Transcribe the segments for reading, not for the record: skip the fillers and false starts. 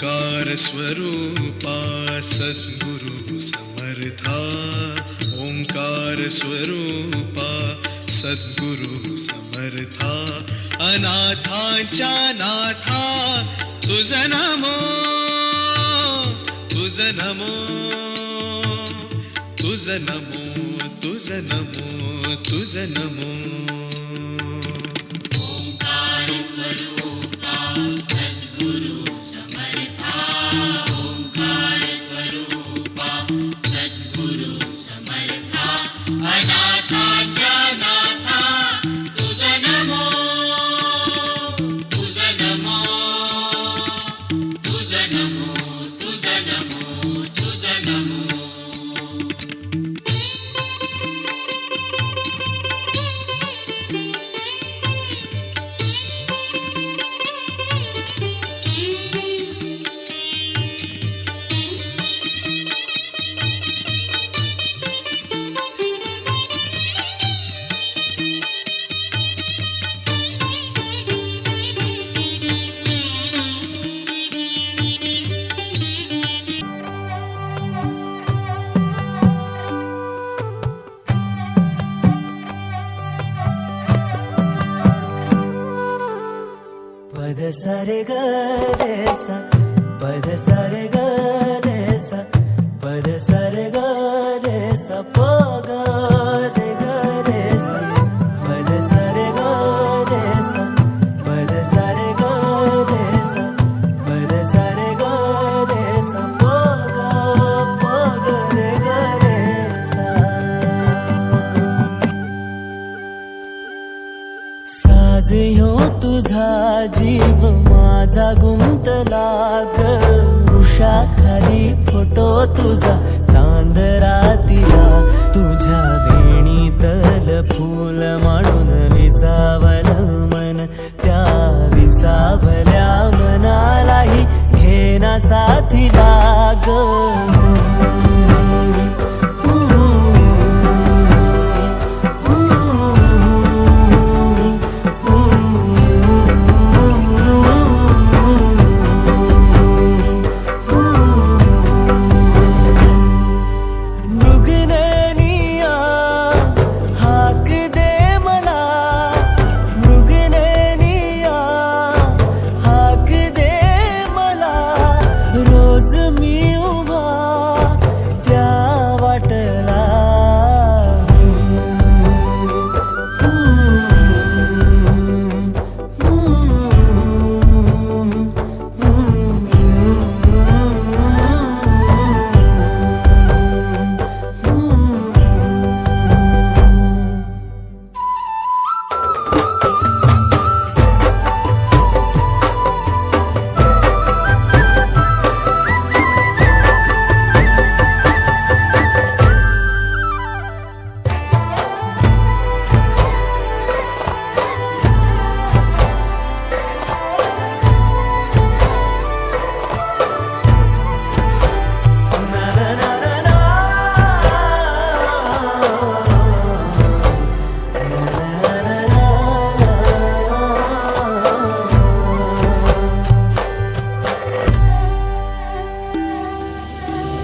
ओंकार स्वरूपा सद्गुरु समर्था, ओंकार स्वरूपा सद्गुरु समर्था, अनाथांच्या नाथा तुझ नमो, तुझ नमो, तुझ नमो, तुझ नमो, तुझ नमो. ओंकार स्वरूपा सद्गुरु समर्था, ओंकार स्वरूपा सद्गुरु समर्था, अनाथांच्या नाथा तुझ नमो, तुझ नमो, तुझ नमो, तुझ नमो, तुझ नमो. पद सारे ग रे सा, पद सारे ग रे सा, पद सारे ग रे सा, प ग रे ग रे सा, पद सारे ग रे सा, पद सारे ग रे सा, पद सारे ग रे सा, प ग रे ग रे सा. साज ह्यो तुझा जीव माझा गुंतला ग, उषाखाली फोटो तुझा चांदरातीला, तुझ्या वेणीतल फूल मांडून विसावल मन, त्या विसावल्या मनालाही घेना साथीला ग.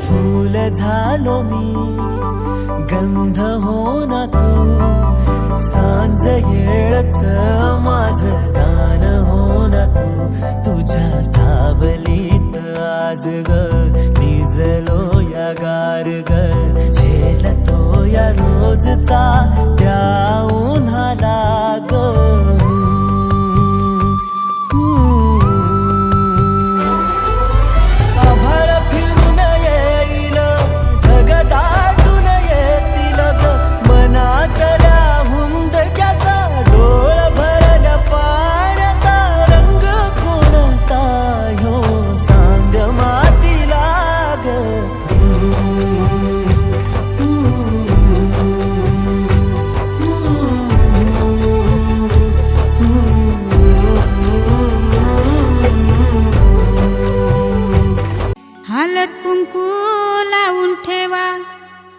फूल झालो मी, गंध हो ना तू, सांज येळच माझ गान हो ना तू, तुझ्या सावलीत आज ग निजलो या गार ग, झेलतो या रोजचा त्या उन्हाला ग.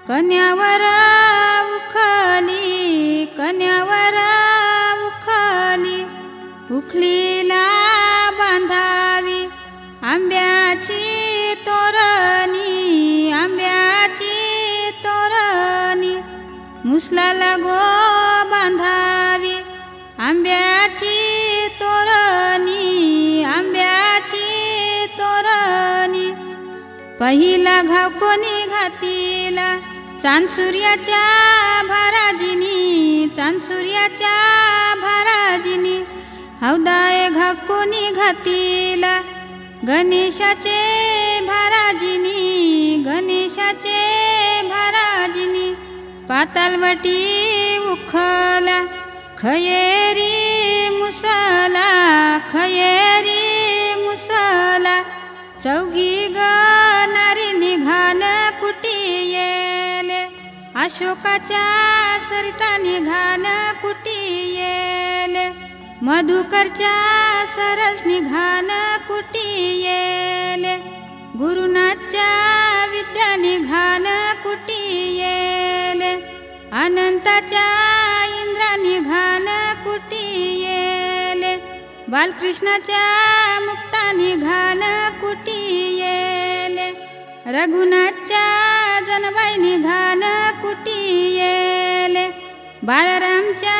कन्यावर उखली, कन्यावर उखली, उखलीला बांधावी आंब्याची तोरणी आंब्याची तोरणी मुसलाला गो बांधावी आंब्याची तोरणी आंब्याची तोरणी पहिला घाव कोणी घातीला चांद सूर्याच्या भाराजिनी चांद सूर्याच्या भाराजिनी हौदाय घाव कोणी घातीला गणेशाचे भाराजिनी गणेशाचे भाराजिनी पातालवटी उखला खयेरी मुसला खयेरी मुसला चौघी गणारी निघान कुटी येले अशोकाच्या सरिता निघान कुटी येले मधुकरच्या सरस निघान कुटी येले गुरुनाथच्या विद्या निघान कुटी येले अनंताच्या इंद्रा निघान कुटी येले बालकृष्णाच्या मुक्ता निघान कुटी येले रघुनाथच्या जनबाई निघान कुटी येले बाळरामच्या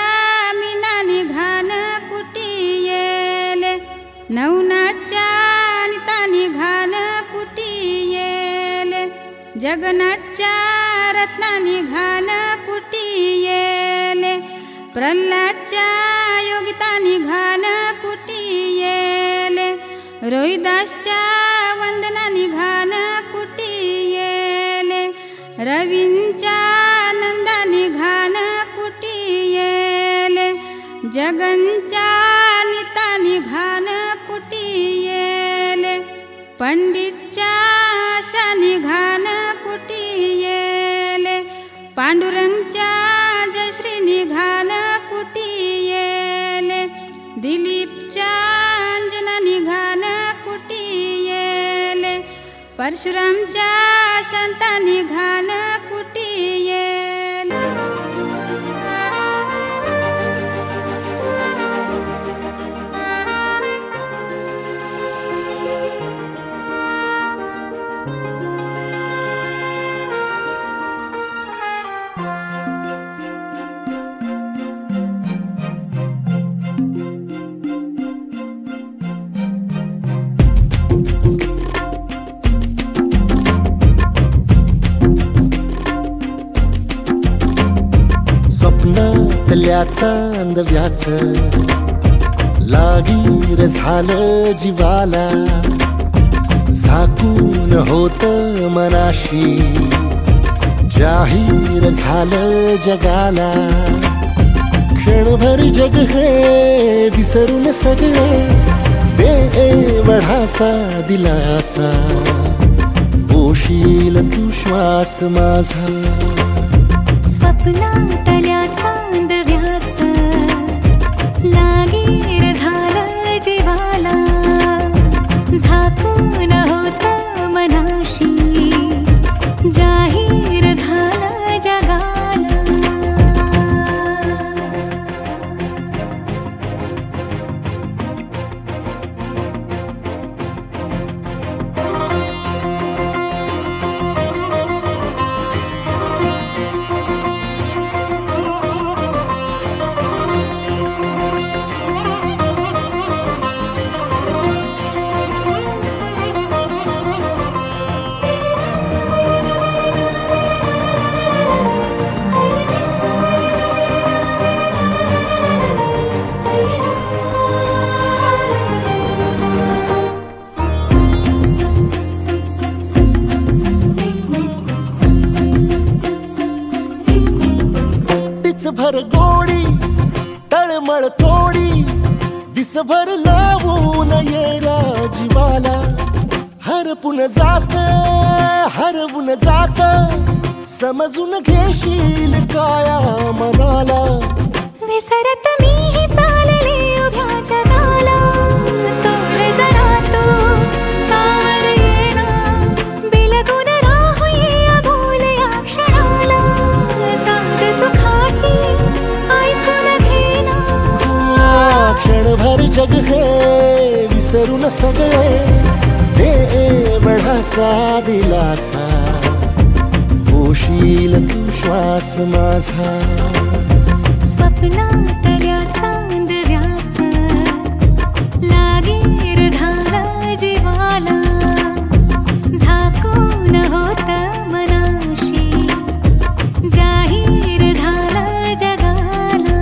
मीना निघान कुटी येले नवनाथच्या अनिता निघान कुटी येले जगन्नाथच्या रत्ना निघान कुटी येले प्रल्हादच्या योगिता निघान कुटी येले रोहिदासच्या वंदना निघान कुटी येले रवींच्या नंदा निघान कुटी येले जगनच्या निता निघान कुटी येले पंडितच्या आशा निघान कुटी येले पांडुरंगच्या जयश्री निघान कुटी येले दिलीपच्या अंजना निघान कुटी येले परशुरामच्या शांता निघान कुटी येले स्वप्नातल्या चांदव्याच लागीर झालं जीवाला झाकून होत मनाशी जाहीर झालं जगाला क्षणभर जग हे विसरून सगळे दे वढासा दिलासा बोशील तू श्वास माझा स्वप्नातल्या चांदव्याच लागीर झालं जीवाला झाकून होत मनाशी जाहीर झालं जगाला भर गोडी तळमळ थोडी दिसभर लावून येऱ्या जीवाला हरपून जात समजून घेशील काया मनाला विसरत मीही चालले उभ्या जगाला तोल जरा तो सावर येणा बिलगून राहुये अबोल या क्षणाला सांग सुखाची ऐकून घेना क्षणभर जग हे विसरून सगळे हे एवढासा दिलासा होशील तू श्वास माझा स्वप्नातल्या चांदव्याच लागेर झाला जीवाला झाकून होत मनाशी जाहीर झाला जगाला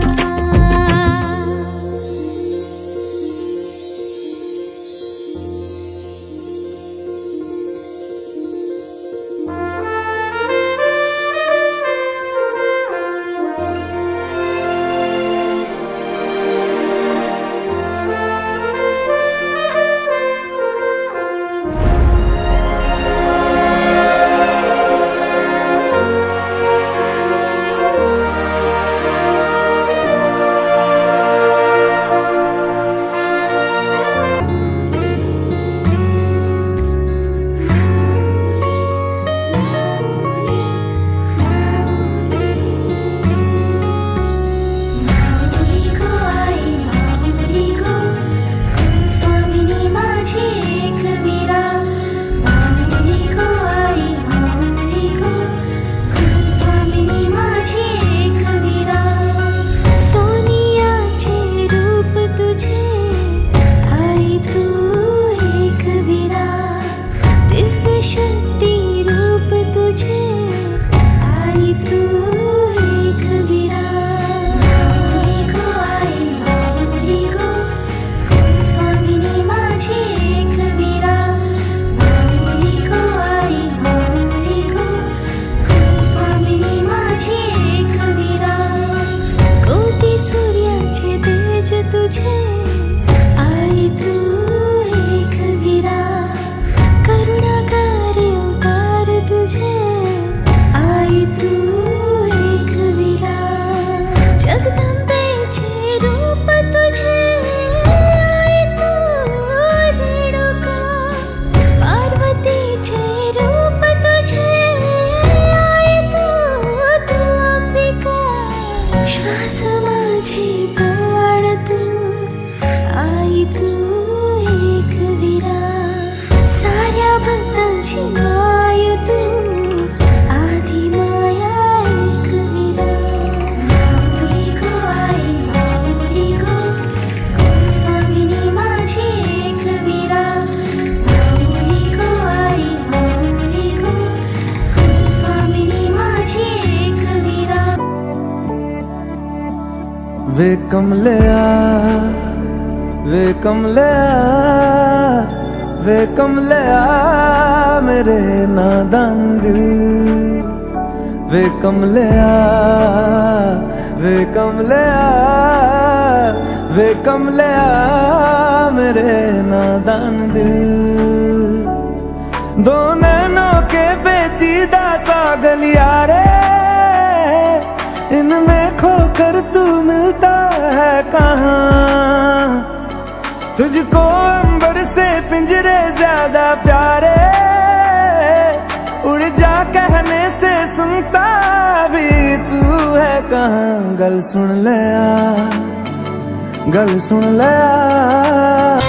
श्वास माझे प्राण तू आई तू एक विरा साऱ्या भक्तांची माय तू आधी माया एक विरा माऊली गो आई माऊली गो स्वामिनी माझी एक विरा माऊली गो आई माऊली गो स्वामिनी माझी एक विरा वे कमलिया वे कमलिया वे कमलिया मेरे नादान दिल वे कमलिया वे कमलिया वे कमलिया मेरे नादान दिल दो नैनों के पेचीदा सा गलिया रे इनमें खोकर तू मिलता है कहाँ तुझको अंबर से पिंजरे ज्यादा प्यारे उड़ जा कहने से सुनता भी तू है कहाँ गल सुन ले आ गल सुन ले आ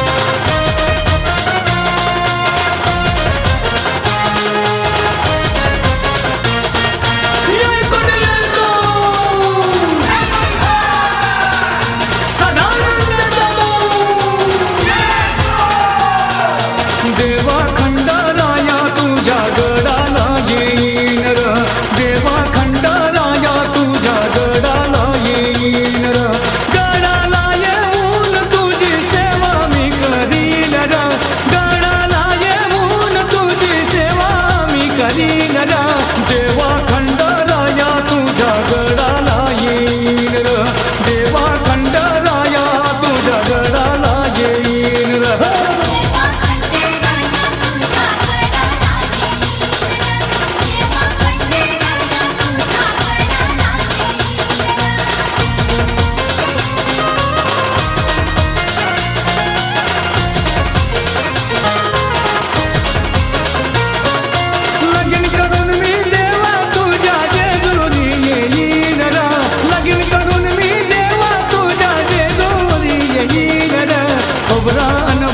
देवा खंडाराया तुझ्या गडाला येईन र देवा खंडाराया तुझ्या गडाला येईन र गडाला येऊन तुझी सेवा मी करीन र गडाला येऊन तुझी सेवा मी करीन र देवा खंडाराया तुझ्या गडाला येईन र देवा खंडाराया तुझ्या गडाला येईन र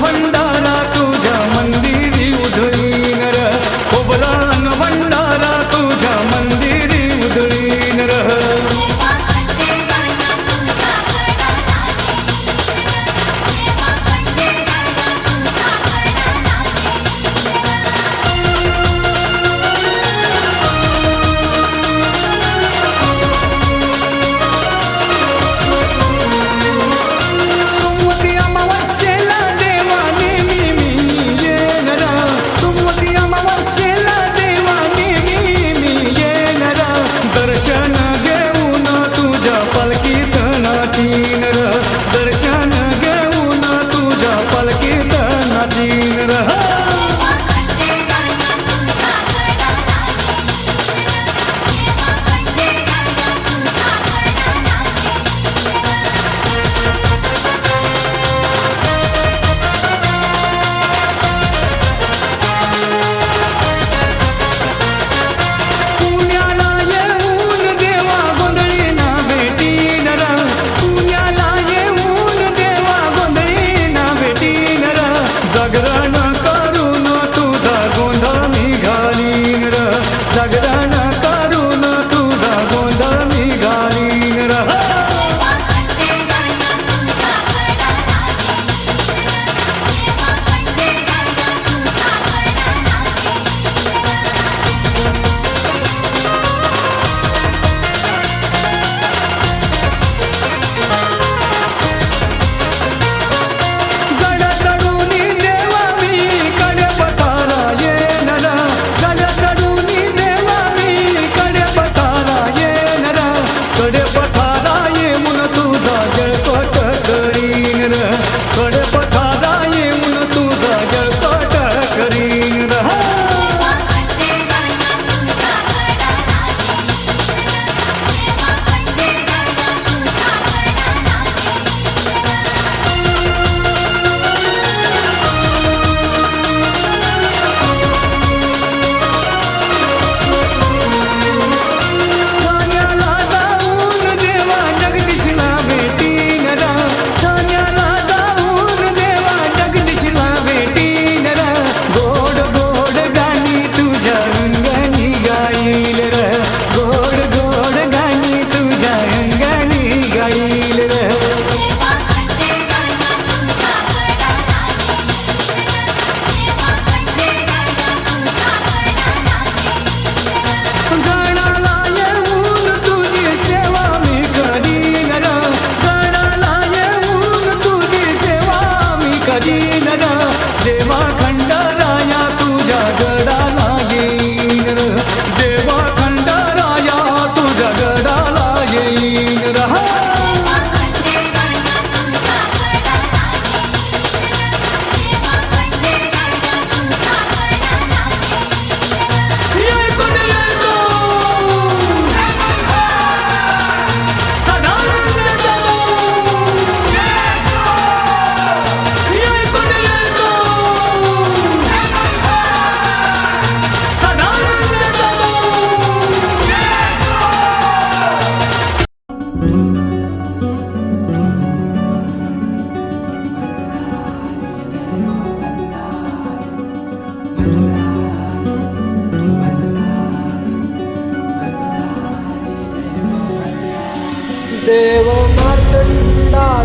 भंडारा तुझ्या मंदिरी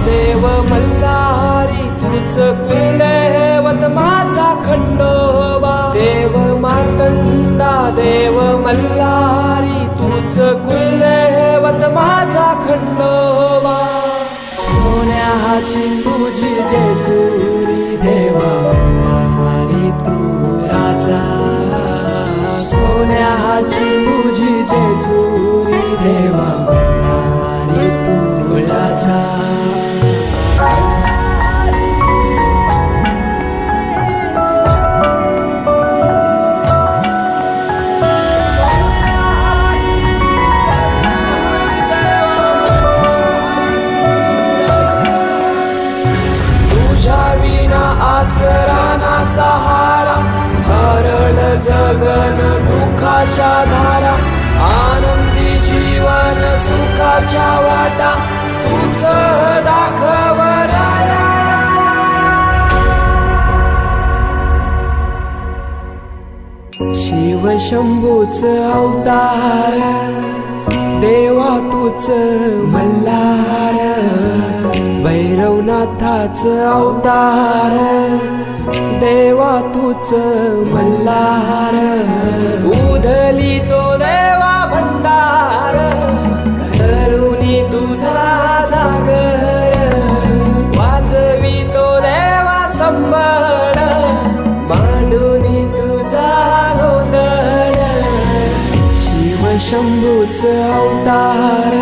देव मल्हारी तूच कुलदैवत माझा खंडोबा देव मार्तंडा देव मल्हारी तूच कुलदैवत माझा खंडोबा सोन्याची तुझी जेजुरी देवा मल्हारी तू राजा सोन्याची तुझी जेजुरी देवा मल्हारी तू राजा आसराना सहारा हरळ जगन दुःखाच्या धारा आनंदी जीवन सुखाच्या वाटा तुझ दाखव राया शिव शंभूच अवतार देवा तूच मल्हार भैरवनाथाच अवतार देवा तूच मल्हार उधली तो देवा भंडार करुणी तुझा जागर वाजवी तो देवा संबळ मांडुनी तुझा गोंधळ शिव शंभूच अवतार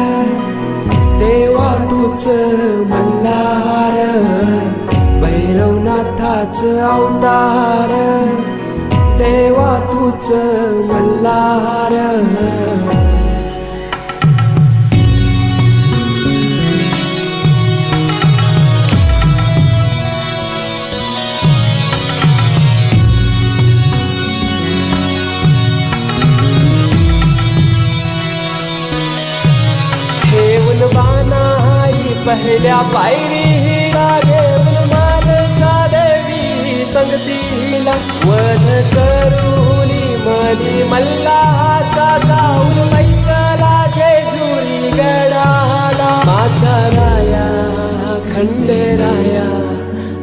देवा तूच मल्हार भैरवनाथाच अवतार देवा तूच मल्हार बानाई पहिल्या पायरीला घेऊन मानसा देवी संगतीला वध करुनी मनी मल्हाचा जाऊन मैसला जेजुरी गडाला माझा राया खंडेराया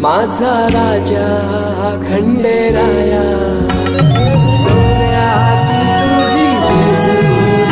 माझा राजा खंडेराया सोन्याची तुझी जेजुरी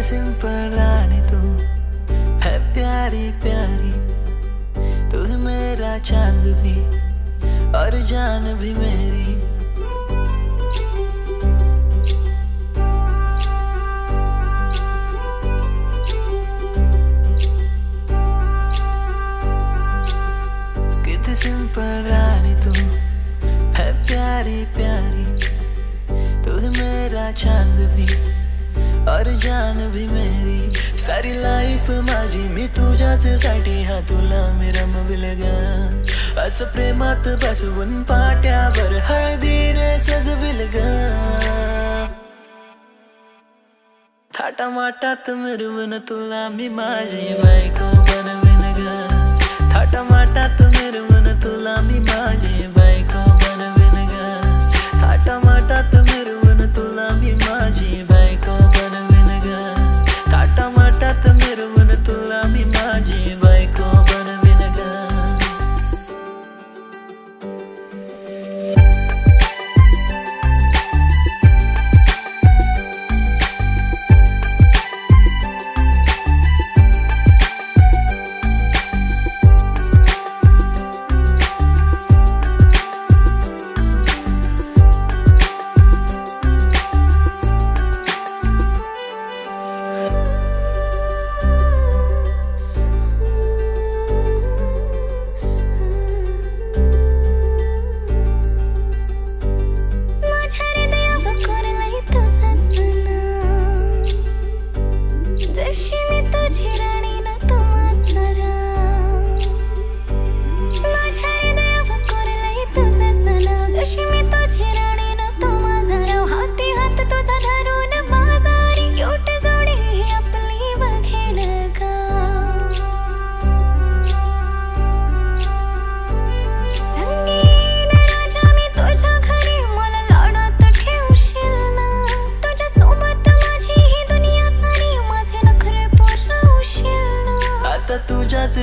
कितनी सिंपल रानी तू है प्यारी प्यारी, तू है मेरा चांद भी और जान भी मेरी। कितनी सिंपल रानी तू है प्यारी प्यारी, तू है मेरा चांद भी और जान भी मेरी। सारी लाईफ माझी मी तुझ्याच साठी हा तुला मी रमविल ग, असं प्रेमात बसवून पाट्यावर हळदीने सजविल ग। थाटामाटात मिरवून तुला मी माझी बायको बनवीन ग, थाटामाटात मिरवून तुला मी माझी बायको बनवीन ग, थाटामाटात मिरवून तुला मी माझी बायको बनवीन ग, थाटामाटात मिरवून तुला मी माझी बायको बनवीन ग।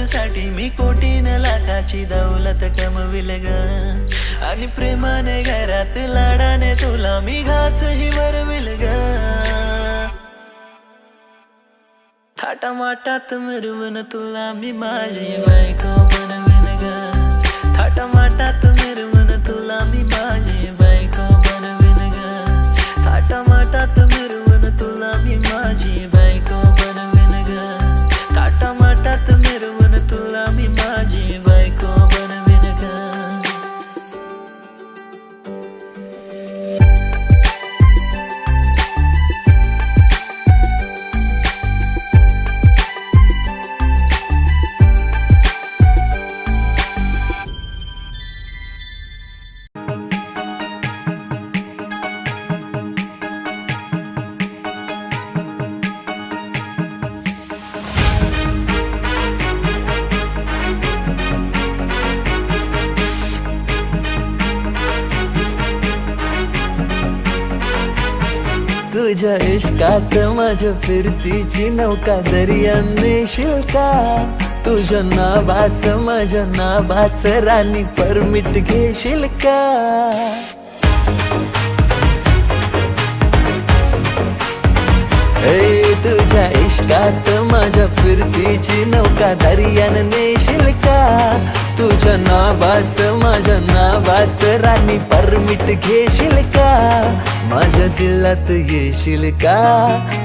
साठी मी कोटीन लाखाची दौलत कमविल ग, आणि प्रेमाने घरात लाडाने तुला मी घासही भरविल ग। थाटामाटात मिरवून तुला मी माझी बायको बनवीन ग, थाटामाटात मिरवून तुला मी माझी बायको बनवीन ग, थाटामाटात मिरवून तुला मी माझी बायको बनवीन ग, थाटामाटात मिरवून तुला मी माझी बायको बनवीन ग। तुझ्या इश्कात माझ्या फिरतीची नौका दर्यान नेशील का, तुझ्या नावास माझ्या नावाच राणी परमिट घेशील का। तुझ्या इश्कात माझ्या फिरतीची नौका दर्यान नेशील का, तुझ्या नावास माझ्या नावाच राणी परमिट घेशील का। माझ्या दिलात येशील का,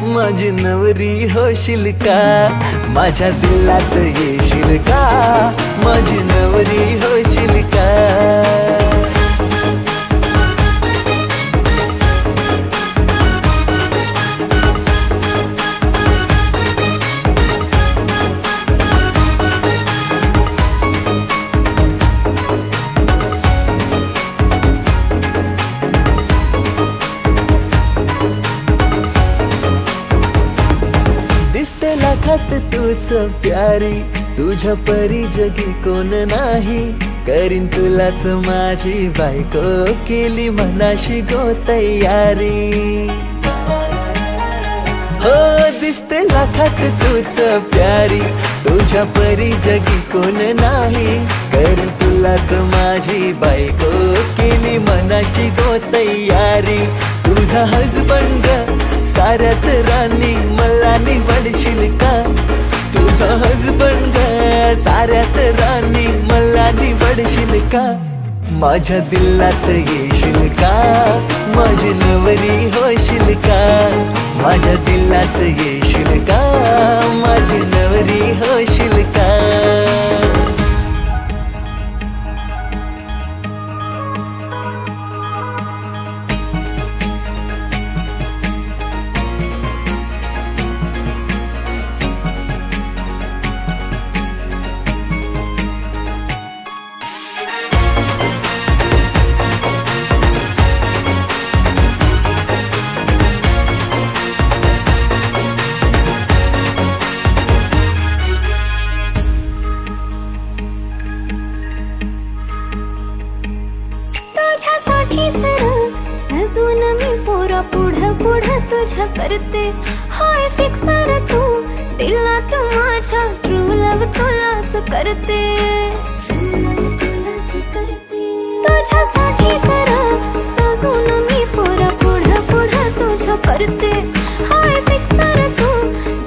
माझी नवरी होशील का, माझ्या दिलात येशील का, माझी नवरी होशील का। लाखात तूच प्यारी, तुझ्या परी जगी कोण नाही, करीन तुलाच माझी बायको केली मनाशी गो तयारी। हो दिसते लाखात तूच प्यारी, तुझ्या परी जगी कोण नाही, करीन तुलाच माझी बायको केली मनाशी गो तयारी। तुझा हजबंड साऱ्यात राणी मला निवडशील का तुझा हजबंड ग साऱ्यात राणी मला निवडशील का माझ्या दिलात येशील का माझी नवरी होशील का माझ्या दिलात येशील का माझी नवरी होशील का तुझ्यासाठीच सजून मी पोरा पुढं पुढं तुझ्या करते हाय फिक्सर तू दिलात माझ्या ट्रू लव तुलाच करते तुझ्यासाठीच सजून मी पोरा पुढं पुढं तुझ्या करते हाय फिक्सर तू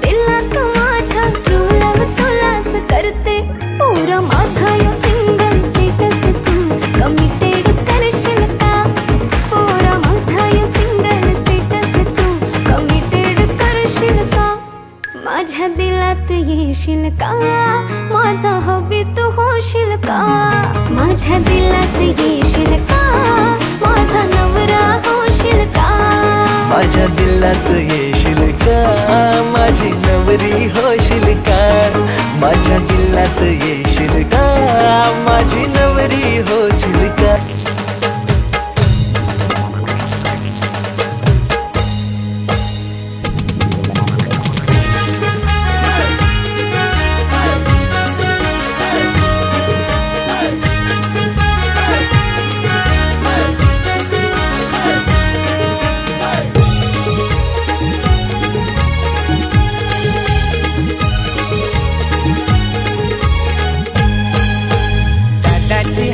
दिलात माझ्या ट्रू लव तुलाच करते पोरा माझा यो सिंगल स्टेटस तू कमिटेड करशील का पोरा माझा यो सिंगल स्टेटस तू कमिटेड करशील का माझ्या दिलात येशील का माझा हबी तू होशील का माझ्या दिलात येशील का माझा नवरा होशील का माझ्या दिलात येशील का माझी नवरी होशील का माझ्या दिलात येशील का माझी नवरी होशील का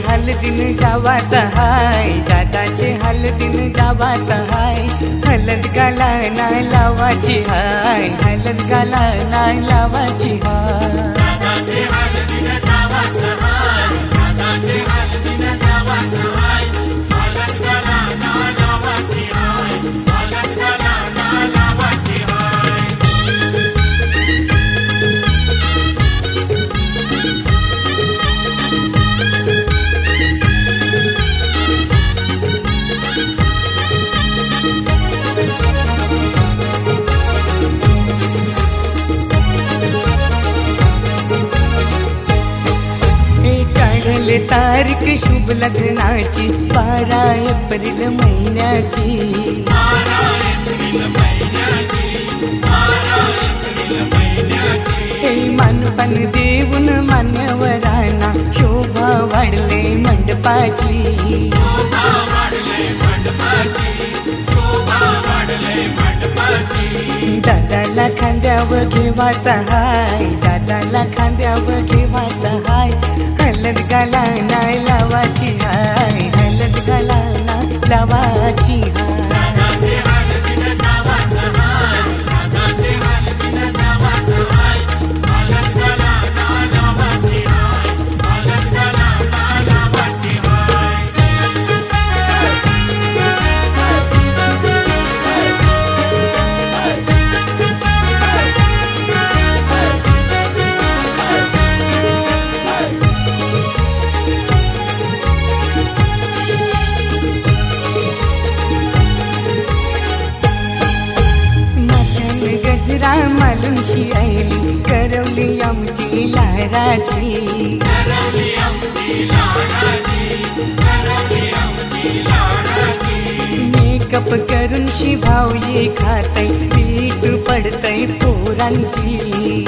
हलदीन जावात हाय दादाचे हलदीन जावात हाय हलद गाला नाही लावाची हाय हलद गाला नाही लावाची हाय दादाचे हलदीन जावात हाय दादाचे हलदीन जावात हाय हलद गाला नाही लावाची हाय हलद गाला नाही लावाची हाय काढले तारीख शुभ लग्नाची 12 एप्रिल महिन्याची 12 एप्रिल महिन्याची हे मानपण देऊन मान्यवरांना शोभा वाढले मंडपाची शोभा वाढले मंडपाची दादाला खांद्यावर घेवाचा हाय दादाला खांद्यावर घेवाचा हाय हलद गाला नाही लावाची हाय हलद गाला नाही लावाची हाय दादाचे हलदीन जावात हाय दादाचे हलदीन जावात हाय हलद गाला नाही लावाची हाय हलद गाला नाही लावाची हाय गजरा मालुशी आईली करवली आमची लाडाची करवली आमची लाडाची करवली आमची लाडाची मेकअप करून शिभावये खातय पीठ पडतय पोरांची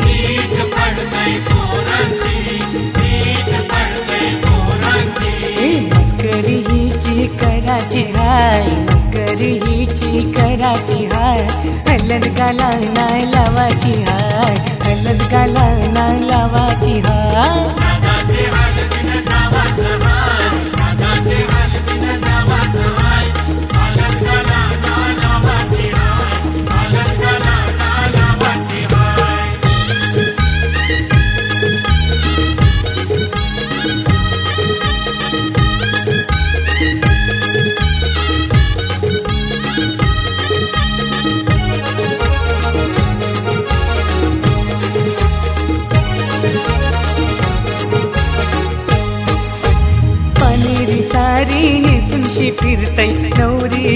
पीठ पडतय पोरांची पीठ पडतय पोरांची मस्करी हिची कराची हाय मस्करी हिची कराची हाय हलद गाला नाही लावाची हाय हलद गाला नाही लावाची हाय दादाचे हलदीन जावात हाय दादाचे हलदीन जावात हाय हलद गाला नाही लावाची हाय हलद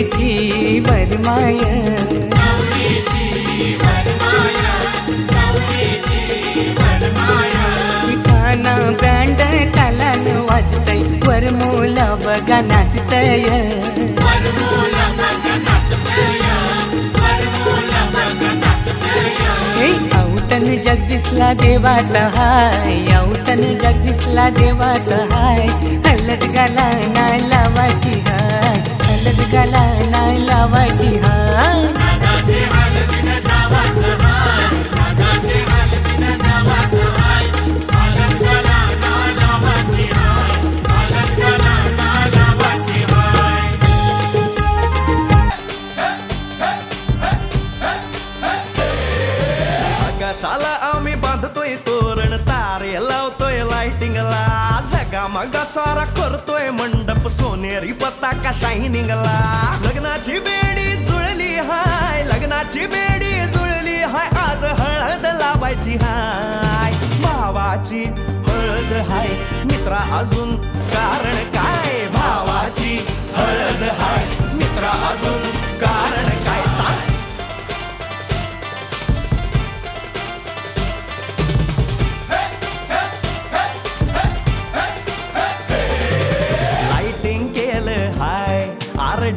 सावलीची वरमाय काना ब्रँड तालान वाजतय वरमोला बघा नाचतय औतन जगदीशला देवाचा हाय औतन जगदीशला देवाचा हाय हलद गाला नाही लावायची हाय हलद गाला नाही लावायची हाय आकाशाला आम्ही बांधतोय तोरण तारे लावतोय लाइटिंगला झगा मगा सारा करतोय मंडप सोनेरी पताका शायनिंगला लग्नाची बेडी जुळली हाय लग्नाची बेडी जुळली हाय आज हळद लावायची हाय भावाची हळद हाय मित्रा अजून कारण काय भावाची हळद हाय मित्रा अजून कारण काय सांग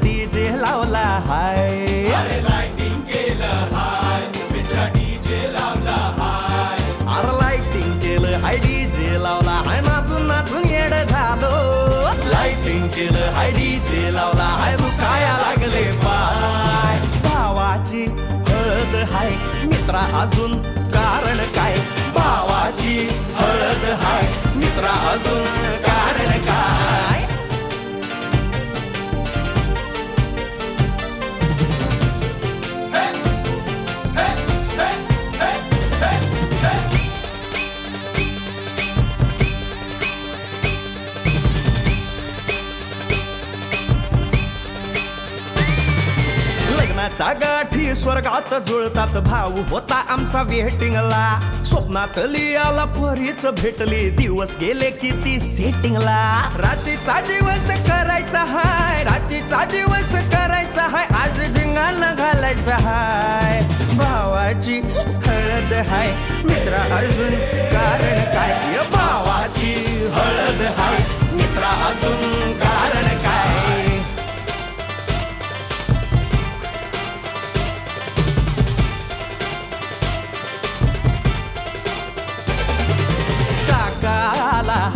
डीजे लावला हाय अरे लाइटिंग केलं हाय मित्रा डीजे लावला हाय अरे लाइटिंग केलं हाय डीजे लावला हाय नाचून नाचून येड झालो लाइटिंग केलं हाय डीजे लावला हाय दुखाया लागले पाय भावाची हळद हाय मित्रा अजून कारण काय भावाची हळद हाय मित्रा अजून कारण काय लग्नाच्या गाठी स्वर्गात जुळतात भाऊ होता आमचा वेटिंगला स्वप्नात लियाला परीच भेटली दिवस गेले किती सेटिंगला रात्रीचा दिवस करायचा हाय रात्रीचा दिवस करायचा हाय आज धिंगाणा घालायचा हाय भावाची हळद हाय मित्रा अजून कारण काय भावाची हळद हाय मित्रा अजून कारण काय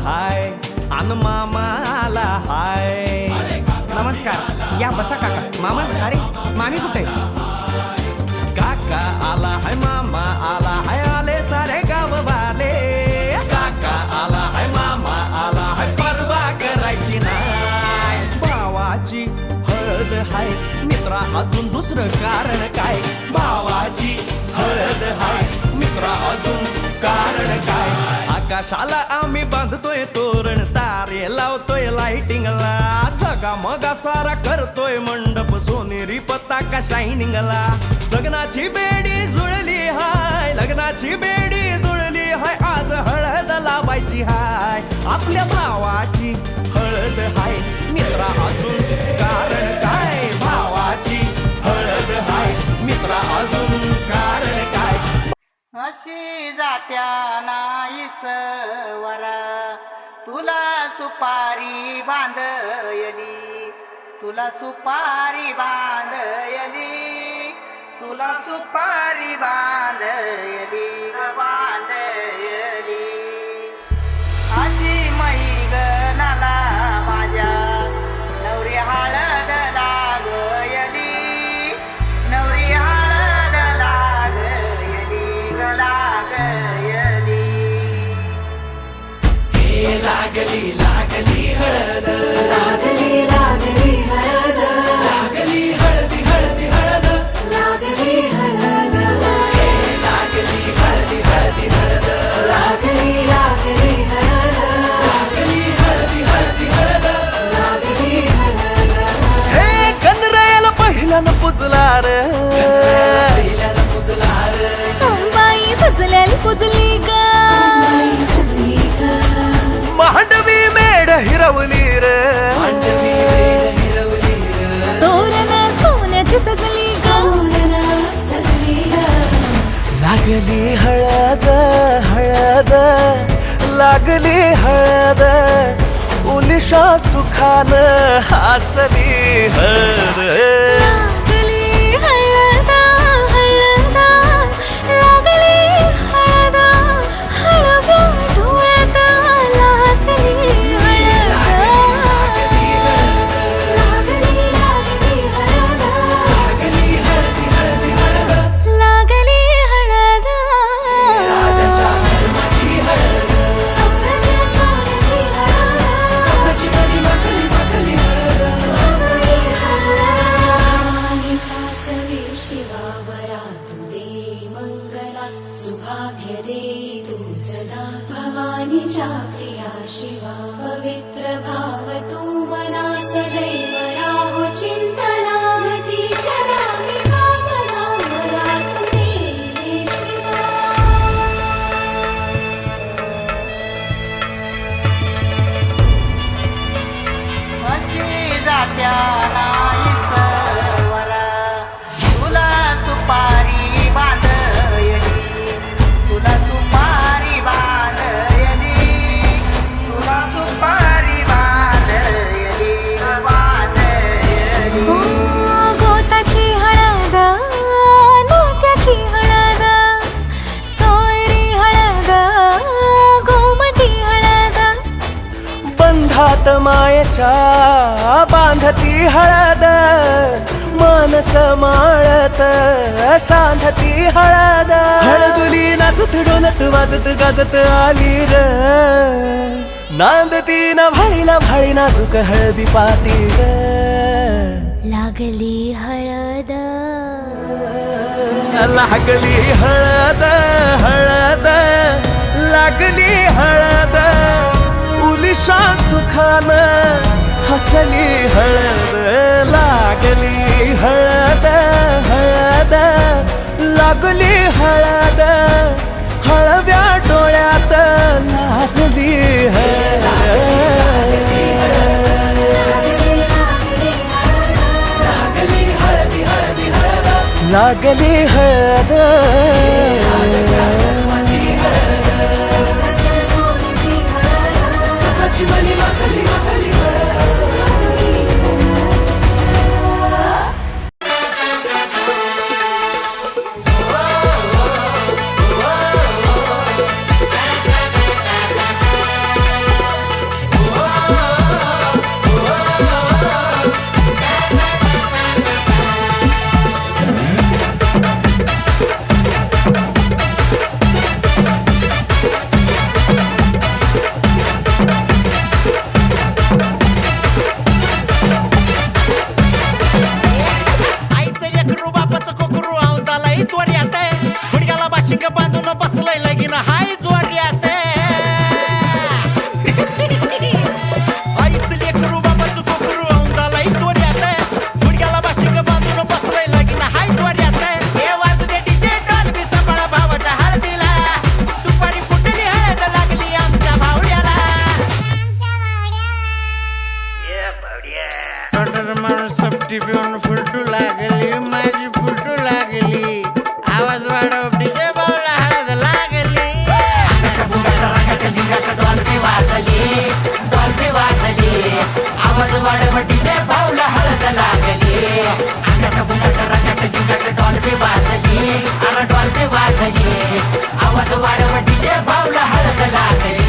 हाय अन मामाला हाय नमस्कार या बसा काका मामा अरे मामी कुठे काका आला हाय मामा आला हाय आले सारे गाव वाले काका आला हाय मामा आला हाय परवा करायची नाय भावाची हळद हाय मित्रा अजून दुसरं कारण काय भावाची हळद हाय मित्रा अजून कारण काय आकाशाला आम्ही बांधतोय तोरण तारे लावतोय लाइटिंगला झगा मगा सारा करतोय मंडप सोनेरी पताका शायनिंगला लग्नाची बेडी जुळली हाय लग्नाची बेडी जुळली हाय आज हळद लावायची हाय आपल्या भावाची हळद हाय मित्रा अजून कारण काय भावाची हळद हाय मित्रा अजून कारण काय अशी जात्या नाईसवरा तुला सुपारी बांधयली तुला सुपारी बांधयली तुला सुपारी बांधयली ग बांधयली अशी मैगनाला माझ्या नवरी हळद लागयली नवरी हळद लागयली ग लागयली हे लागली लागली हळद लागली लागली हळद लागली हळदी हळदी हळद लागली हळद हे लागली हळदी हळदी हळद लागली लागली हळद लागली हळदी हळदी हळद लागली हळद हे गणरायाला पहिल्यानं पुजला रे पहिल्यानं पुजला रे अंबाई सजल्याला पुजली ग अंबाई सजली ग मांडवी मेढ हिरवली रे लागली हळद हळद लागली हळद उलिशा सुखान हसली हळद लागली हळद हळद लागली हळद हळव्या डोळ्यात लाजली हळद लागली हळद लागली हळद सोनाची सोनाची सवे शिवावरा तू दे मंगला सुभाग्य दे तू सदा भवानीच्या प्रिया शिवा पवित्र भाव तू मना सदैव राहो चिंतना तीच्या नामी कामना मला तू दे शिवा अशी जात्या नाही सवरा तुला सुपारी बांधयली तुला सुपारी बांधयली तुला सुपारी बांधयली बांधयली गोताची हळद नात्याची हळद सोयरी हळद गोमटी हळद बंधात मायेच्या बांधती हळद मानस माळत सांधती हळद हळदुली नाचत डोलत वाजत गाजत आली र नांदती न भाळी नाजूक हळदी पाती ग लागली हळद लागली हळद हळद लागली हळद उलिशा सुखान हसली हळद लागली हळद हळद लागली हळद हळव्या डोळ्यात लाजली हळद लागली हळद आईचं लेकरू बापाचं कोकरू औंदालाही त्वऱ्यात आहे गुडघ्याला बाशिंग बांधून बसलंय लगीन हाय जोर्यात आईचं लेकरू बापाचं कोकरू औंदालाही त्वऱ्यात आहे गुडघ्याला बाशिंग बांधून बसलंय लगीन हाय जोर्यात हे वाजू दे डीजे डॉल्बी सांभाळा भावाच्या हळदीला सुपारी फुटली हळद लागली आमच्या भावड्याला माणूस सपटी पिऊन फुलटू लागली माझी फुलटू लागली आवाज वाढव डीजे बावला हळद लागली डॉल्बी वाजली आवाज वाढव डीजे भाऊला हळद लागली अंगट बुंगट रगट जिंगट डॉल्बी वाजली अरे डॉल्बी वाजली आवाज वाढव डीजे भाऊला हळद लागली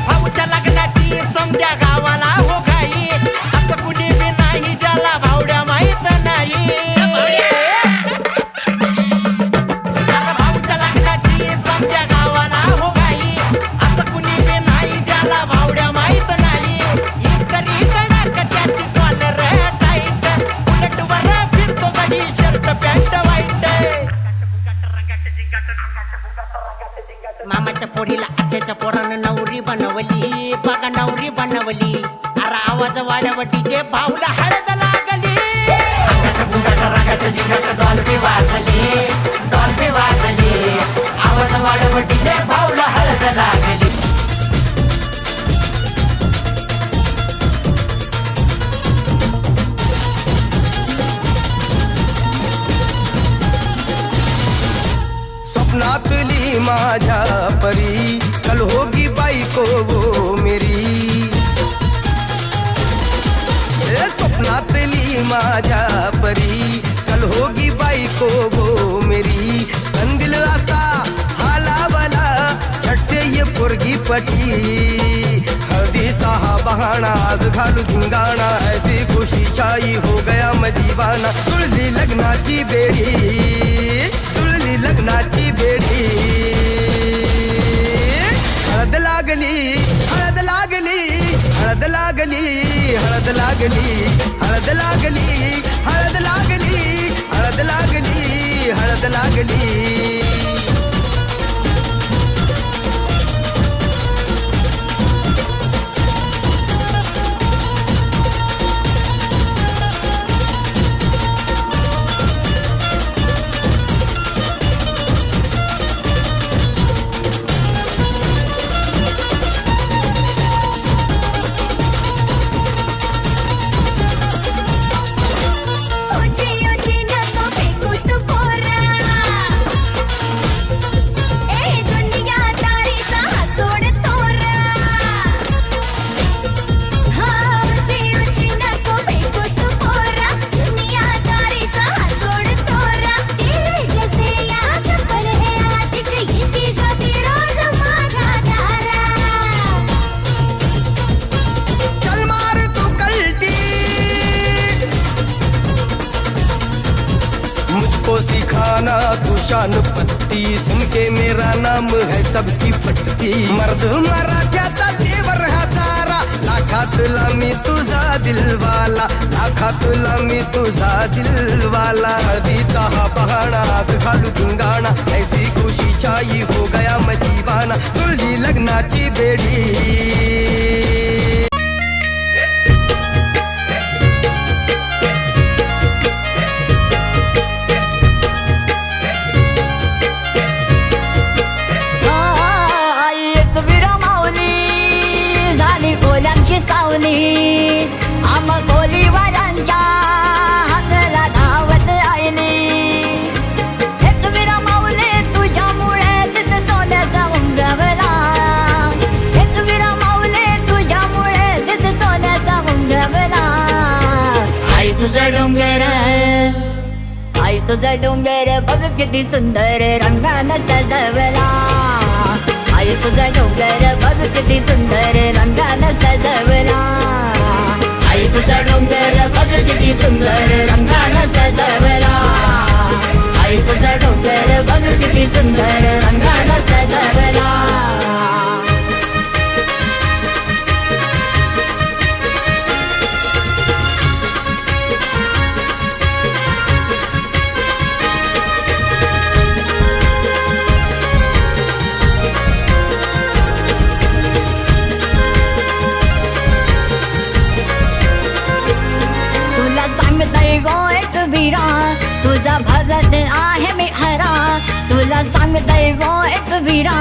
भाऊच्या लग्नाची समध्या गावाला हो घाई असं कुणी बी नाही ज्याला भावड्या माहित नाही अरे भाऊच्या लग्नाची समध्या गावाला हो घाई असं कुणी बी नाही ज्याला भावड्या माहित नाही इस्त्री कडक त्याची कॉलर टाईट बुलेटवर फिरतो गाडी शर्ट पॅन्ट वाईट मामाच्या पोरीला आत्याच्या पोरानं नवरी बनवली बघा नवरी बनवली अरे आवाज वाढव डीजे भाऊला हळद लागली अंगट बुंगट रगट जिंगट डॉल्बी वाजली आवाज वाढव डीजे माझ्या परी, कल होगी बायको गो मेरी. कंदिल असा हालावला छटते ये पोरगी पटी. हळदीचा हा बहाणा आज घालू धिंगाणा, ऐसी खुशी छाई हो गया मदीवाना. जुळली लग्नाची बेडी, जुळली लग्नाची बेडी. हळद लागली, हळद लागली, हळद लागली, हळद लागली, हळद लागली, हळद लागली, हळद लागली, हळद लागली. तू शान पत्ती सुन के मेरा नाम है सबकी फटती. मर्द मराठ्याचा देवर हा सारा, लाखातला मी तुझा दिलवाला, लाखातला मी तुझा दिलवाला. हळदीचा हा बहाणा आज घालू धिंगाणा, ऐसी खुशी छाई हो गया मदीवाना. जुळली लग्नाची बेडी. सावली आम गोलीवारांच्या हाताला धावत आयली. एक विरा माऊली तुझ्यामुळे तिथ सोन्याचा मुंगवला. एक विरा माऊली तुझ्यामुळे तिथ सोन्याचा मुंगवला. आई तुझा डोंगर, आई तुझा डोंगर बघ किती सुंदर रंगानं सजवला. आई तुझा डोंगर बघ किती सुंदर रंगानं सजवला. आई तुझा डोंगर बघ किती सुंदर रंगानं सजवला. आई तुझा डोंगर बघ किती सुंदर रंगानं सजवला. तुझा भगत आहे मी हरा. तुला सांगतय वो एक वीरा,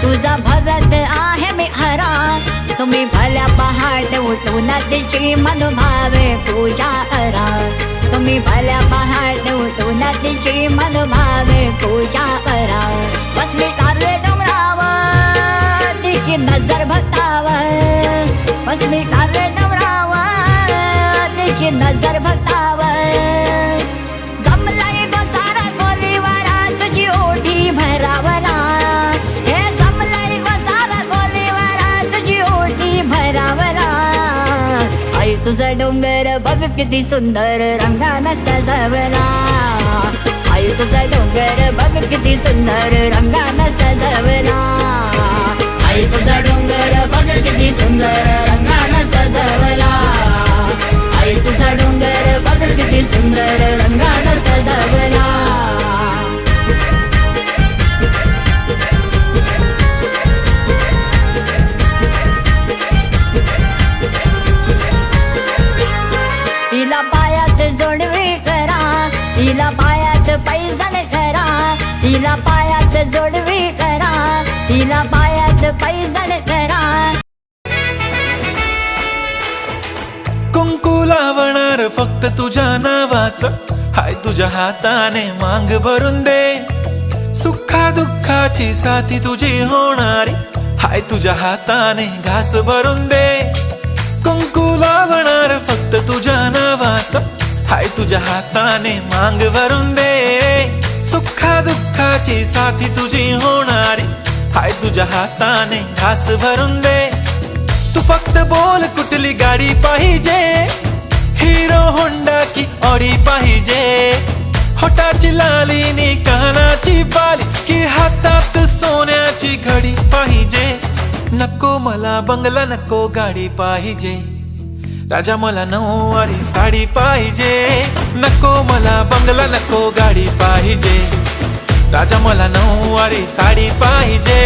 तुझा भगत आहे मी हरा. तुम्ही भल्या पहाट उठून तिची मनोभावे पूजा करा. तुम्ही भल्या पहाट उठून तिची मनोभावे पूजा करा. बसली कारले डोंगरावर तिची नजर भक्तावर. बसली कारले डोंगरावर तिची नजर भक्तावर. जमलाई बसारा गोलीवारा तुझी ओढी भरावला. हे जमलाई बसारा गोलीवारा तुझी ओढी भरावला. आई तुझा डोंगर बघ किती सुंदर रंगानं सजवला. आई तुझा डोंगर बघ किती सुंदर रंगानं सजवला. आई तुझा डोंगर बघ किती सुंदर रंगानं सजवला. आई तुझा डोंगर बघ किती सुंदर रंगानं सजवला. तिला पायात जोडवी करा, तिला पायात पैजण करा. तिला पायात जोडवी करा, तिला पायात पैजण करा. कुंकू लावणार फक्त तुझ्या नावाचं, हाय तुझ्या हाताने मांग भरून दे. सुखा दुःखाची साथी तुझी होणारी, हाय तुझ्या हाताने घास भरून दे. कुंकू लावणार फक्त तुझ्या नावाचं, हाय तुझ्या हाताने मांग भरून दे. सुखा दुःखाची साथी तुझी होणारी, हाय तुझ्या हाताने घास भरून दे. तू फक्त बोल कुठली गाडी पाहिजे, हिरो होंडा की ऑडी पाहिजे. होटाची लालीनी कानाची बाली की हातात सोन्याची घडी पाहिजे. नको मला बंगला नको गाडी पाहिजे, राजा मला नऊवारी साडी पाहिजे. नको मला बंगला नको गाडी पाहिजे, राजा मला नऊवारी साडी पाहिजे.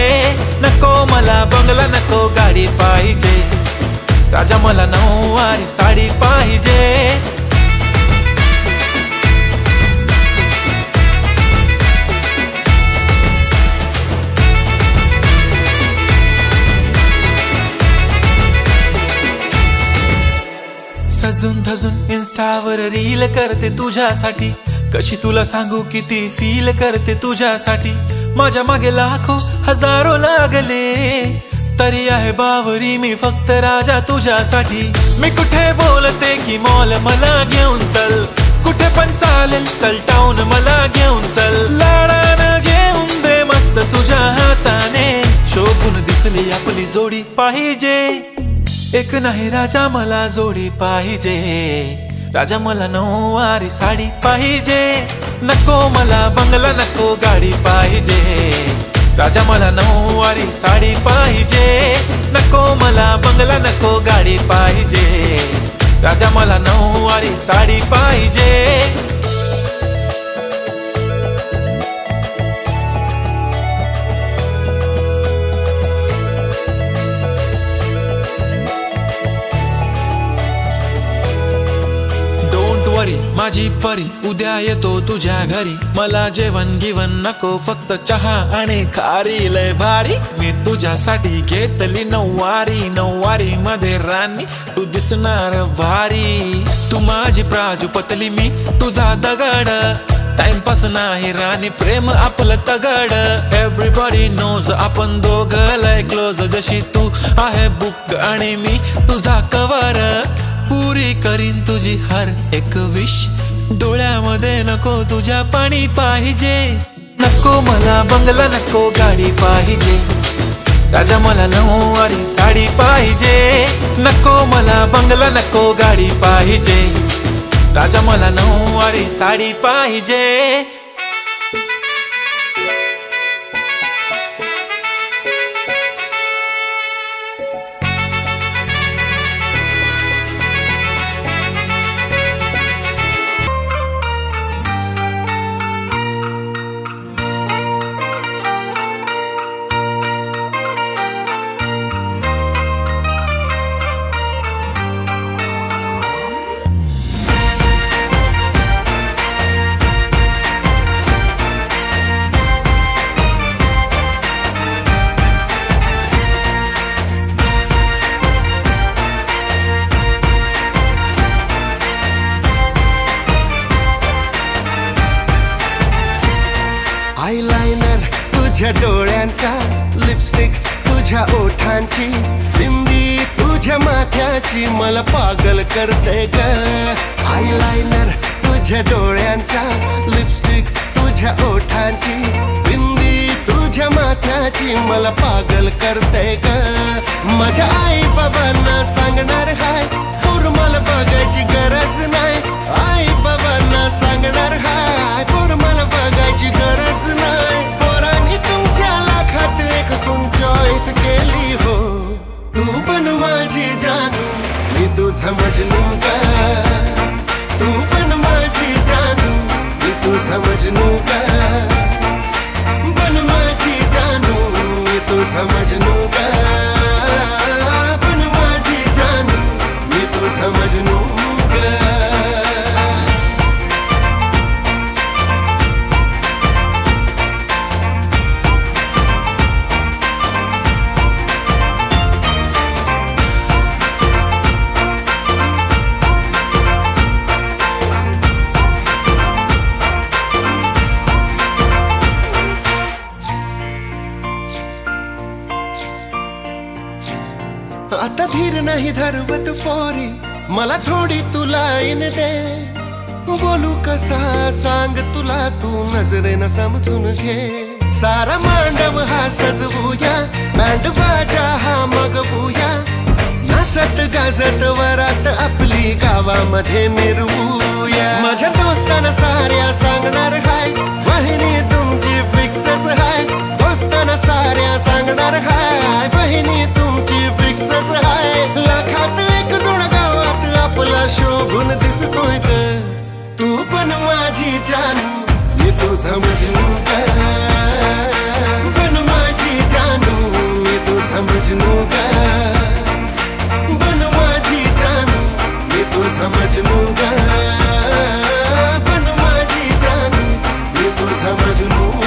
नको मला बंगला नको गाडी पाहिजे, राजा मला नऊवारी साडी पाहिजे. सजून धजून इन्स्टावर रील करते तुझ्यासाठी, कशी तुला सांगू किती फील करते तुझ्यासाठी. माझ्या मागे लाखो हजारो लागले, तरी आहे बावरी मी फक्त राजा तुझ्यासाठी. मी कुठे बोलते की मॉल मला घेऊन चल, कुठे पण चालेल चल टाऊन मला घेऊन चल. लाडानं घेऊन दे मस्त तुझ्या हाताने, शोभून दिसली आपली जोडी पाहिजे. एक नाही राजा मला जोडी पाहिजे, राजा मला नऊवारी साडी पाहिजे. नको मला बंगला नको गाडी पाहिजे, राजा मला नऊवारी साडी पाहिजे. नको मला बंगला नको गाडी पाहिजे, राजा मला नऊवारी साडी पाहिजे. माझी परी उद्या येतो तुझ्या घरी, मला जेवण गिवण नको फक्त चहा आणि खारी. लय भारी मी तुझ्यासाठी घेतली नऊवारी, नऊवारी मध्ये राणी तू दिसणार भारी. तू माझी प्राजूपतली मी तुझा दगड, टाइमपास नाही राणी प्रेम आपलं तगड. एव्हरीबॉडी नोज आपण दोघं लय क्लोज, जशी तू आहे बुक आणि मी तुझा कवर. पुरी करीन तुझी हर एक विश, डोळ्यामध्ये नको तुझ्या पाणी पाहिजे. नको मला बंगला नको गाडी पाहिजे, राजा मला नऊवारी साडी पाहिजे. नको मला बंगला नको गाडी पाहिजे, राजा मला नऊवारी साडी पाहिजे. आयलाइनर तुझ्या डोळ्यांचा, लिपस्टिक तुझ्या ओठांची, बिंदी तुझ्या माथ्याची मला पागल करते ग. आयलाइनर तुझ्या डोळ्यांचा, लिपस्टिक तुझ्या ओठांची, बिंदी तुझ्या माथ्याची मला पागल करते ग. माझ्या आई बाबांना सांगणार हाय, पूर मला बघायची गरज नाही. आई बाबांना सांगणार हाय, पूर मला बघायची गरज नाही. पोरांनी तुमच्या लाखात एक सून चॉईस केली हो. तू पण माझी जानू मी तुझा मजनू ग, तू पण माझी जानू मी तुझा मजनू ग. पण माझी जानू मी तुझा मजनू ग, पण माझी जानू मी तुझा मजनू ग. आता धीर नाही धरवत पोरी, मला थोडी तू लाईन दे. बोलू कसा सांग तुला, तू नजरेनं समजून घे. सारा मांडव हा सजवूया, बँड बाजा हा मगवूया. नाचत गाजत वरात आपली गावामध्ये मिरवूया. माझ्या दोस्ताना साऱ्या सांगणार हाय, बहिणी तुमची फिक्सच हाय. दोस्ताना साऱ्या सांगणार हाय, बहिणी तुमची फिक्सच हाय. लाखात एक जोड गावात आपला शोभून दिसतोय ग. तू पण माझी जानू, मी तुझा मजनू ग. पण माझी जानू, मी तुझा मजनू ग. पण माझी जानू, मी तुझा मजनू ग. पण माझी जानू, मी तुझा मजनू ग.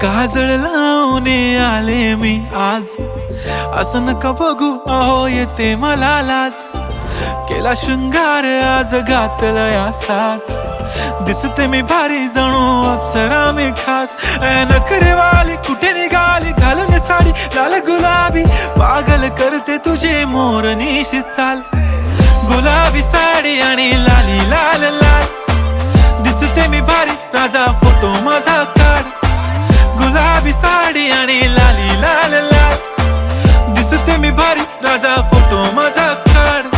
काजळ लावून आले मी आज, असं नका बघू अहो येते मला लाज. केला शृंगार आज घातला या साज, दिसते मी भारी जणू अप्सरा मी खास. नखरेवाली कुठे निघाली घालून साडी लाल गुलाबी, पागल करते तुझे मोरनीशी चाल. गुलाबी साडी आणि लाली लाल लाल, दिसते मी भारी राजा फोटो माझा काढ. गुलाबी साडी आणि लाली लाल लाल, दिसते मी भारी राजा फोटो माझा काढ.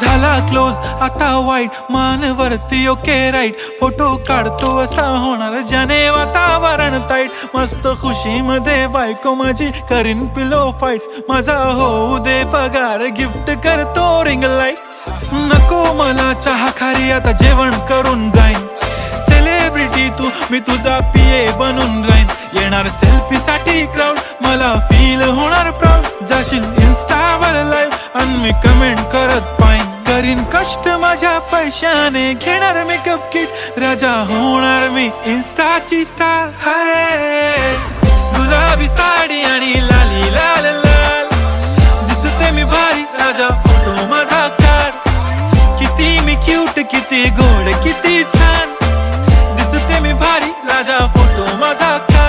झाला क्लोज आता वाईट, मानवरती ओके राईट. फोटो काढतो असा होणार ज्याने वातावरण ताईट. मस्त खुशी मध्ये बायको माझी करीन पिलो फाईट. माझा होऊ दे पगार गिफ्ट करतो रिंग लाईट. नको मला चहा खारी आता जेवण करून जाईन. सेलिब्रिटी तू मी तुझा पिये बनून राहीन. येणार सेल्फी साठी क्राऊड मला फील होणार प्राऊड. जाशील इन्स्टावर लाईव्ह आणि मी कमेंट करत पाईन. करीन कष्ट माझ्या पैशाने घेणार मेकअप किट. राजा होणार मी इन्स्टाची स्टार. हाय गुलाबी साडी आणि लाली लाल लाल, दिसते मी भारी राजा फोटो माझा काढ. किती मी क्यूट किती गोड किती छान, दिसते मी भारी राजा फोटो माझा काढ.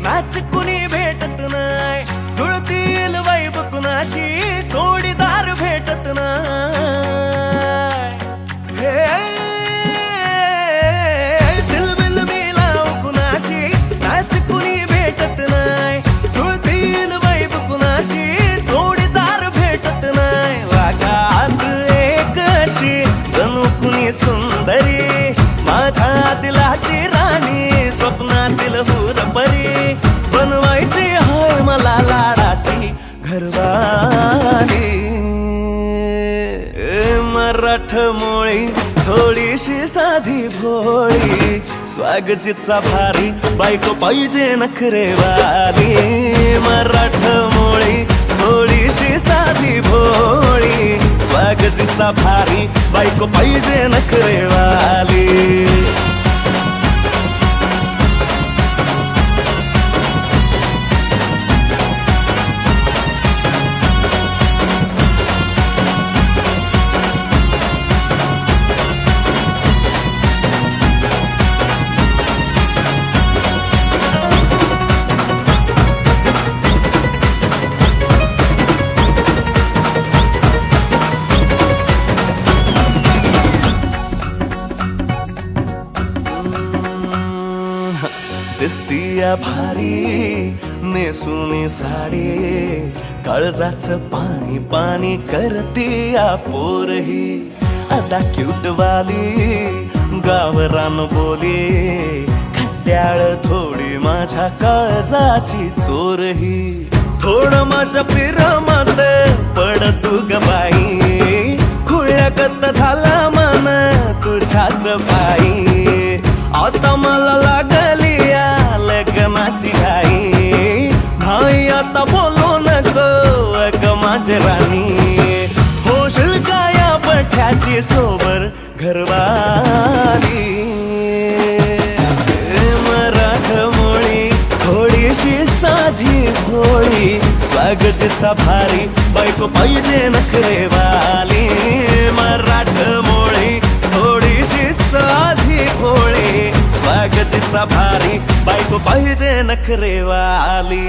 मॅच कुणी भेटत नाय, जुळतील वाईब कुणाशी जोडीदार भेटत नाय. दिलबिल मिलाव कुणाशी मॅच कुणी भेटत नाय, जुळतील वाईब कुणाशी जोडीदार भेटत नाय. लागात एक अशी जणू कुणी सुंदरी, माझ्या दिलाची राणी स्वप्नातील हुरपरी. बनवायची हाय मला लाडाची घरवाली. मराठमोळी थोडीशी साधी भोळी, स्वागतीचा भारी बायको पाहिजे नखरेवाली. मराठमोळी थोडीशी साधी भोळी, स्वागतीचा भारी बायको पाहिजे नखरेवाली. दिसतीया भारी नेसुनी साडी, काळजाचं पाणी पाणी करते या पोरही आता क्यूटवाली गावरान बोली खट्याळ थोडी माझ्या काळजाची चोरही थोडं माझ्या पिरमत पड तू ग बाई खुळ्यागत झाला मन तुझ्याच पायी आता मला लागली या लग्नाची घाई भाई आता बोलू नको ग माझे राणी होशील का या पठ्याची सोबर घरवाली मराठमोळी थोडीशी साधी भोळी स्वागतीचा भारी बायको पाहिजे नखरेवाली मराठमोळी थोडीशी साधी भोळी स्वागतीचा भारी बायको पाहिजे नखरेवाली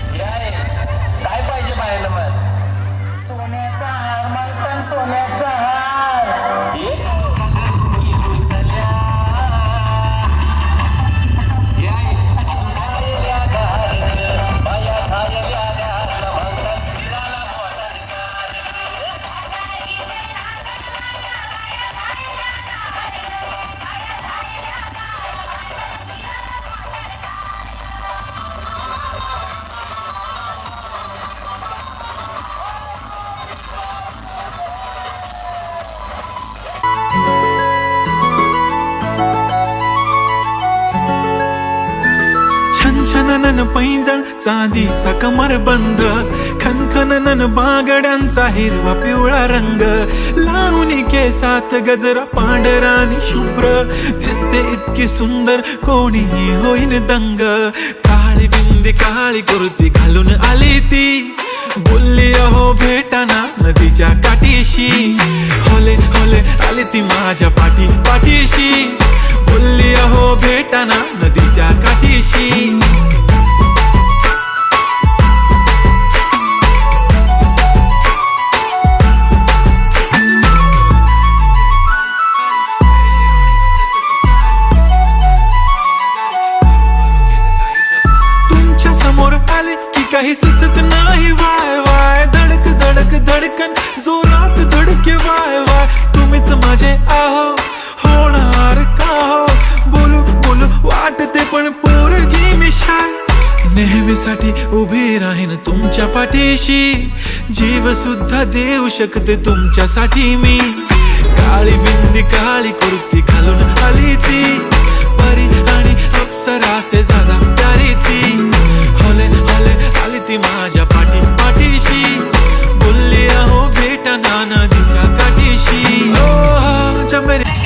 काय पाहिजे पाहायला मग सोन्याचा हार मागता सोन्याचा हार छनछननन पैंजण चांदीचा कमर बंद खनखननन बागड्यांचा हिरवा पिवळा रंग लावणी केसात गजरा पांढरा आणि शुभ्र दिसते इतकी सुंदर कोणीही होईन दंग काळी बिंदी काळी कुर्ती घालून आली ती बोलली अहो भेटाना नदीच्या काठीशी होले होले आली ती माझ्या पाठीशी बोलली अहो भेटाना नदीच्या काठीशी तुमच्या समोर आले की काही सुचत नाही वाय वाय धडक धडक धडकन जोरात धडके वाय वाय तुम्हीच माझे आहो होणार का हो बोलू बोलू वाटते पण पोरगी मी शाय नेहमीसाठी उभी राहीन तुमच्या पाठीशी जीव सुद्धा देऊ शकते तुमच्यासाठी मी काळी बिंदी काळी कुर्ती घालून आली ती परी आणि अप्सरासे झाला प्यारी ती होले होले आली ती माझ्या पाठीशी बोलली अहो भेटाना नदीच्या काठीशी ओ जमेरे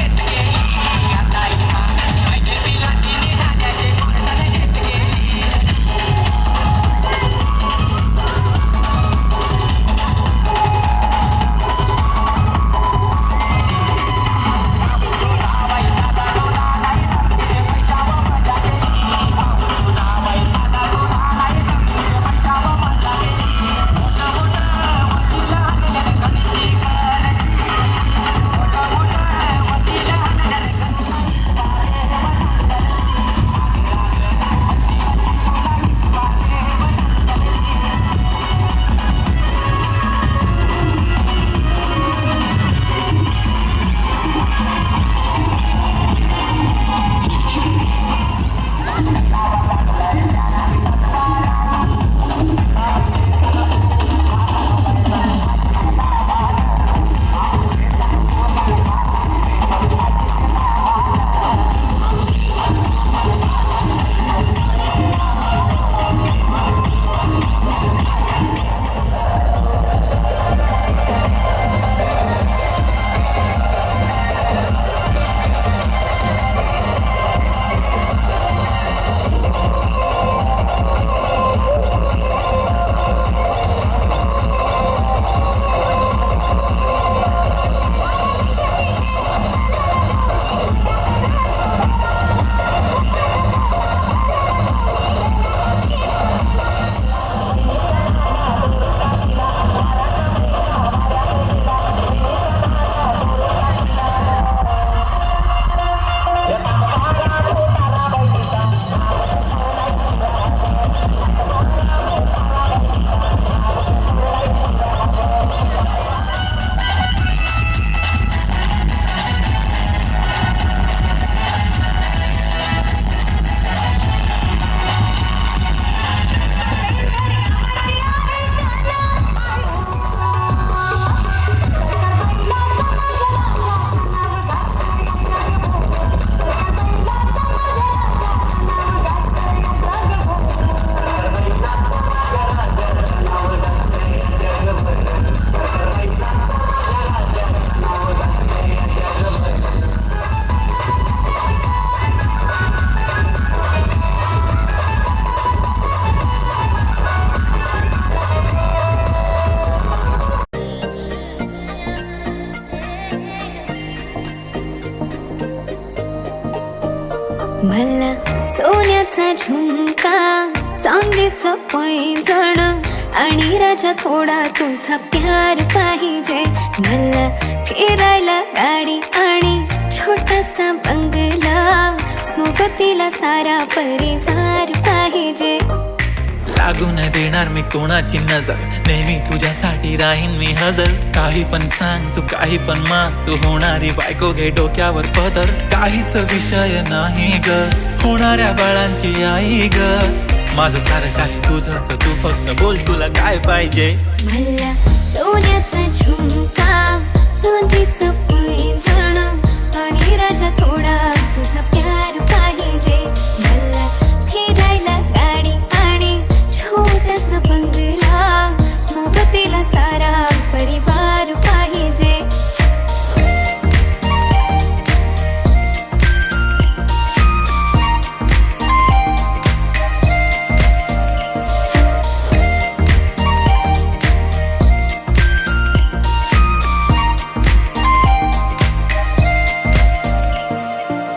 मला सोन्याचा झुमका, चांदीचं पैंजण आणि राजा थोडा तुझा प्यार पाहिजे. मला फिरायला गाडी आणि छोटासा बंगला, सोबतीला सारा परिवार पाहिजे. लागू न देणार मी कोणाची नजर, नेहमी तुझ्यासाठी राहीन मी हजर. काही पण सांग तू, काही पण माग, तू होणारी बायको घे डोक्यावर पदर. काहीच विषय नाही ग, होणाऱ्या बाळांची आई ग. माझं सारं काही तुझंच, तू फक्त बोल तुला काय पाहिजे. मला सोन्याचा झुमका, चांदीचं पैंजण आणि राजा थोडा तुझा प्यार पाहिजे. मला फिरायला गाडी आणि छोटासा बंगला, सोबतीला सारा परिवार पाहिजे.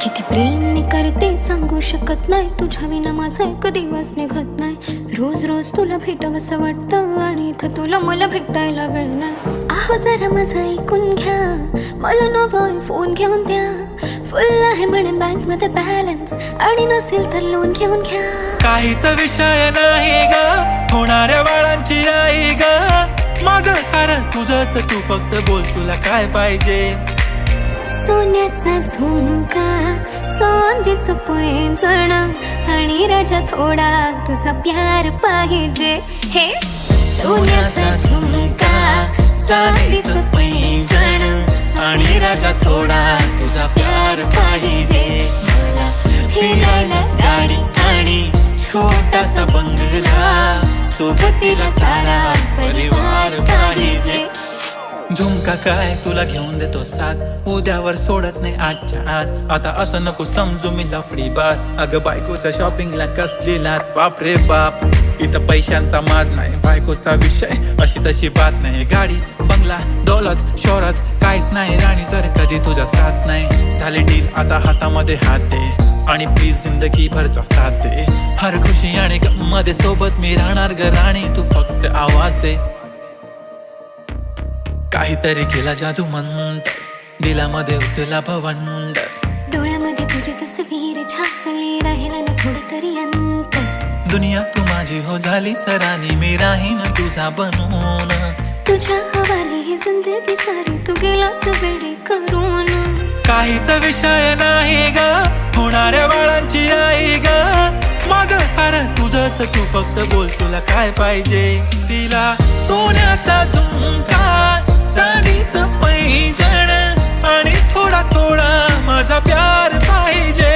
किती प्रेम मी करते सांगू शकत नाही, तुझ्या विना माझा एक दिवस निघत नाही. रोज रोज तुला भेटावंसं वाटतं आणि इथं तुला मला भेटायला वेळ नाही. आहो जरा माझं ऐकून घ्या, मला नवा फोन घेऊन द्या. फुल आहे म्हणे बँक मध्ये बॅलन्स आणि नसेल तर लोन घेऊन घ्या. काहीच विषय नाही ग, होणाऱ्या बाळांची आई ग. माझं सारं तुझंच, तू फक्त बोल तुला काय पाहिजे. सोन्याचा झुमका, चांदीचं पैंजण आणि राजा थोडा तुझा प्यार पाहिजे. हे सोन्याचा झुमका, चांदीचं पैंजण आणि राजा थोडा तुझा प्यार पाहिजे. मला फिरायला गाडी आणि छोटासा बंगला, सोबतीला सारा परिवार पाहिजे. झुमका काय तुला घेऊन देतो साज, उद्यावर सोडत नाही आजच्या आज. आता असं नको समजू मी लफडी बात, अगं बायकोच्या शॉपिंगला कसली लाच. बाप रे बाप, इथं पैशांचा माज नाही, बायकोचा विषय अशी तशी बात नाही. गाडी बंगला दौलत शोहरत काहीच नाही राणी, जर कधी तुझा साथ नाही. झाली डील आता हातामध्ये हात दे आणि प्लीज जिंदगी भरचा साथ दे. हर खुशी आणि गम मध्ये सोबत मी राहणार ग राणी, तू फक्त आवाज दे. काहीतरी केला जादू मंत, दिलामध्ये उठला भवंड. डोळ्यामध्ये तुझी तस्वीर छापली, राहिला ना थोडं तरी अंत. दुनिया तू माझी हो झाली सरानी, मी राहीन तुझा बनून. तुझ्या हवाली ही जिंदगी सारी, तू गेलास वेडी करून. काहीच विषय नाही ग, होणाऱ्या बाळांची आई ग. माझं सारं तुझंच, तू फक्त बोल तुला काय पाहिजे. तिला सोन्याचा झुमका, चांदीचं पैंजण आणि थोडा थोडा माझा प्यार पाहिजे.